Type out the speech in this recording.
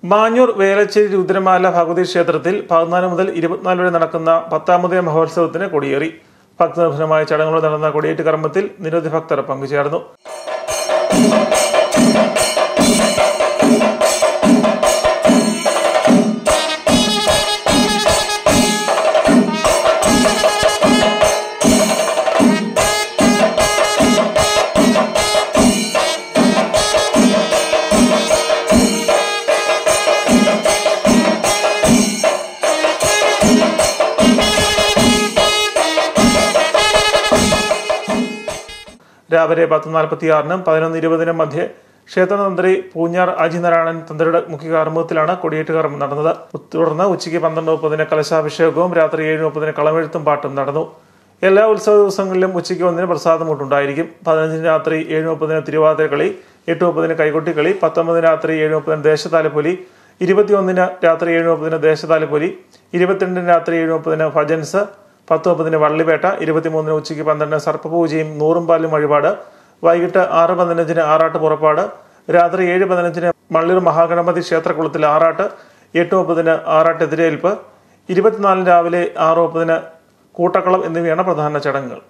മാഞ്ഞൂർ വേലച്ചേരി രുദ്രമാല ഭഗവതി ക്ഷേത്രത്തിൽ 14 മുതൽ 24 വരെ നടക്കുന്ന 10ാമത് മഹോത്സവത്തിന് കൊടിയേറി. ഭക്തനിർഭരമായ ചടങ്ങുകൾ നടന്ന കൊടിയേറ്റ് കർമ്മത്തിൽ നിരവധി ഭക്തർ പങ്കുചേർന്നു. രാവിലെ 10:46-നും 11:20-നും മധ്യേ ക്ഷേത്രതന്ത്രി പൂഞ്ഞാർ അജിനാരായണൻ തന്ത്രിയുടെ മുഖ്യ കാർമ്മികത്തിലാണ് കൊടിയേറ്റ് കർമ്മം നടന്നത്. തുടർന്ന് ഉച്ചയ്ക്ക് 12:30-ന് കലശാഭിഷേകവും രാത്രി 7:30-ന് കളമെഴുത്തും പാട്ടും നടന്നു. എല്ലാ ഉത്സവ ദിവസങ്ങളിലും ഉച്ചയ്ക്ക് 1-ന് പ്രസാദമൂട്ടുണ്ടായിരിക്കും. 15-ന് രാത്രി 7:30-ന് തിരുവാതിരക്കളി, 8:30-ന് കൈകൊട്ടിക്കളി, 19-ന് രാത്രി 7:30-ന് ദേശതാലപ്പൊലി, 21-ന് രാത്രി 7:30-ന് ദേശതാലപ്പൊലി, 22-ന് രാത്രി 7:30-ന് ഭജൻസ്, 10:30-ന് വള്ളിവേട്ട, 23-ന് ഉച്ചയ്ക്ക് 12-ന് സർപ്പപൂജയും 100 പാലും വഴിപാട്, വൈകിട്ട് 6:15-ന് ആറാട്ട് പുറപ്പാട്, രാത്രി 7:15-ന് മള്ളിയൂർ മഹാഗണപതി ക്ഷേത്രകുളത്തിൽ ആറാട്ട്, 8:30-ന് ആറാട്ട് എതിരേൽപ്പ്, 24-ന് രാവിലെ 6:30-ന് കൂട്ടക്കളം എന്നിവയാണ് പ്രധാന ചടങ്ങുകൾ.